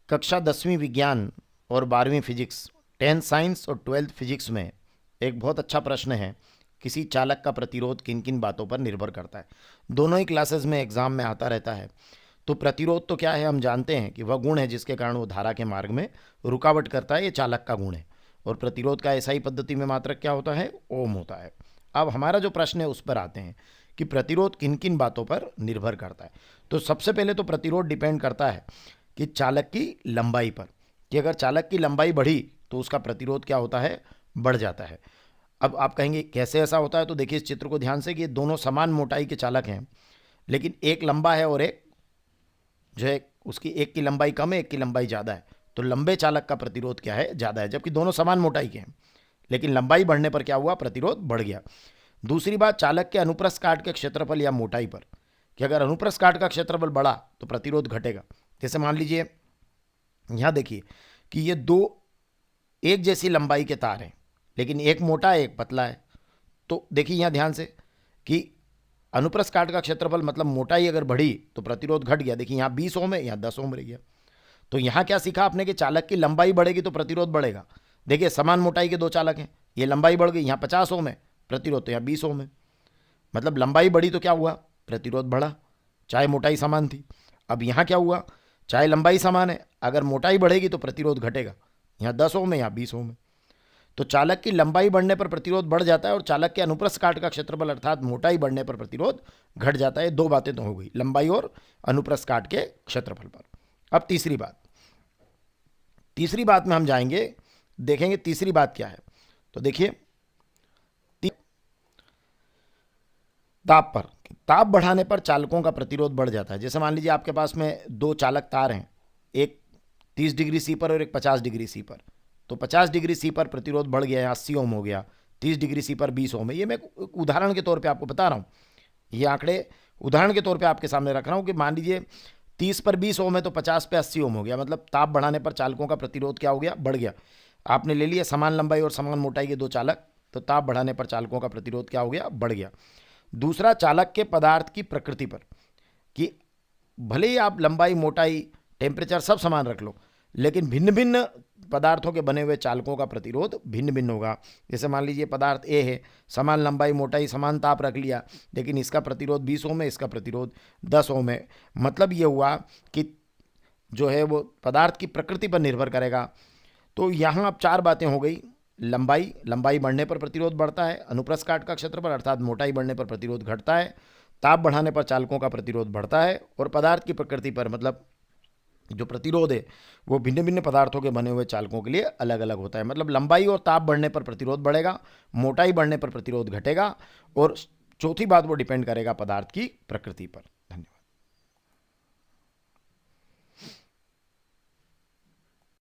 कक्षा 10वीं विज्ञान और 12वीं फिजिक्स, 10th साइंस और 12th फिजिक्स में एक बहुत अच्छा प्रश्न है, किसी चालक का प्रतिरोध किन किन बातों पर निर्भर करता है। दोनों ही क्लासेस में एग्जाम में आता रहता है। तो प्रतिरोध तो क्या है, हम जानते हैं कि वह गुण है जिसके कारण वो धारा के मार्ग में रुकावट करता है, ये चालक का गुण है। और प्रतिरोध का ऐसा ही पद्धति में मात्रक क्या होता है, ओम होता है। अब हमारा जो प्रश्न है उस पर आते हैं कि प्रतिरोध किन किन बातों पर निर्भर करता है। तो सबसे पहले तो प्रतिरोध डिपेंड करता है कि चालक की लंबाई पर, कि अगर चालक की लंबाई बढ़ी तो उसका प्रतिरोध क्या होता है, बढ़ जाता है। अब आप कहेंगे कैसे ऐसा होता है, तो देखिए इस चित्र को ध्यान से कि ये दोनों समान मोटाई के चालक हैं, लेकिन एक लंबा है और एक जो है उसकी एक की लंबाई कम है, एक की लंबाई ज़्यादा है। तो लंबे चालक का प्रतिरोध क्या है, ज़्यादा है, जबकि दोनों समान मोटाई के हैं, लेकिन लंबाई बढ़ने पर क्या हुआ, प्रतिरोध बढ़ गया। दूसरी बात, चालक के अनुप्रस्थ काट के क्षेत्रफल या मोटाई पर, कि अगर अनुप्रस्थ काट का क्षेत्रफल बढ़ा तो प्रतिरोध घटेगा। जैसे मान लीजिए यहाँ देखिए कि ये दो एक जैसी लंबाई के तार हैं, लेकिन एक मोटा है एक पतला है। तो देखिए यहाँ ध्यान से कि अनुप्रस्थ काट का क्षेत्रफल मतलब मोटाई अगर बढ़ी तो प्रतिरोध घट गया। देखिए यहाँ 20 ओम है, यहाँ 10 ओम रह गया। तो यहाँ क्या सीखा आपने कि चालक की लंबाई बढ़ेगी तो प्रतिरोध बढ़ेगा। देखिए समान मोटाई के दो चालक हैं, ये लंबाई बढ़ गई, यहाँ 50 ओम है प्रतिरोध, तो यहाँ 20 ओम है। मतलब लंबाई बढ़ी तो क्या हुआ, प्रतिरोध बढ़ा, चाहे मोटाई समान थी। अब यहाँ क्या हुआ, चाहे लंबाई समान है, अगर मोटाई बढ़ेगी तो प्रतिरोध घटेगा, यहाँ 10 ओम है, यहाँ 20 ओम है। तो चालक की लंबाई बढ़ने पर प्रतिरोध बढ़ जाता है और चालक के अनुप्रस्थ काट का क्षेत्रफल अर्थात मोटाई बढ़ने पर प्रतिरोध घट जाता है। दो बातें तो हो गई, लंबाई और अनुप्रस्थ काट के क्षेत्रफल पर। अब तीसरी बात में हम जाएंगे, देखेंगे तीसरी बात क्या है। तो देखिए ताप पर, ताप बढ़ाने पर चालकों का प्रतिरोध बढ़ जाता है। जैसे मान लीजिए आपके पास में दो चालक तार हैं, एक 30 डिग्री सी पर और एक 50 डिग्री सी पर। तो 50 डिग्री सी पर प्रतिरोध बढ़ गया, 80 ओम हो गया, 30 डिग्री सी पर 20 ओम है। ये मैं उदाहरण के तौर पे आपको बता रहा हूँ, ये आंकड़े उदाहरण के तौर पे आपके सामने रख रहा हूँ कि मान लीजिए 30 पर 20 ओम है तो 50 पे 80 ओम हो गया। मतलब ताप बढ़ाने पर चालकों का प्रतिरोध क्या हो गया, बढ़ गया। आपने ले लिया समान लंबाई और समान मोटाई के दो चालक, तो ताप बढ़ाने पर चालकों का प्रतिरोध क्या हो गया, बढ़ गया। दूसरा, चालक के पदार्थ की प्रकृति पर, कि भले ही आप लंबाई मोटाई टेम्परेचर सब समान रख लो, लेकिन भिन्न भिन्न पदार्थों के बने हुए चालकों का प्रतिरोध भिन्न भिन्न होगा। जैसे मान लीजिए पदार्थ ए है, समान लंबाई मोटाई समान ताप रख लिया, लेकिन इसका प्रतिरोध 20 ओम है, इसका प्रतिरोध 10 ओम है। मतलब ये हुआ कि जो है वो पदार्थ की प्रकृति पर निर्भर करेगा। तो यहाँ अब चार बातें हो गई, लंबाई बढ़ने पर प्रतिरोध बढ़ता है, अनुप्रस्थ काट का क्षेत्रफल अर्थात मोटाई बढ़ने पर प्रतिरोध घटता है, ताप बढ़ाने पर चालकों का प्रतिरोध बढ़ता है, और पदार्थ की प्रकृति पर मतलब जो प्रतिरोध है वो भिन्न भिन्न पदार्थों के बने हुए चालकों के लिए अलग अलग होता है। मतलब लंबाई और ताप बढ़ने पर प्रतिरोध बढ़ेगा, मोटाई बढ़ने पर प्रतिरोध घटेगा, और चौथी बात वो डिपेंड करेगा पदार्थ की प्रकृति पर।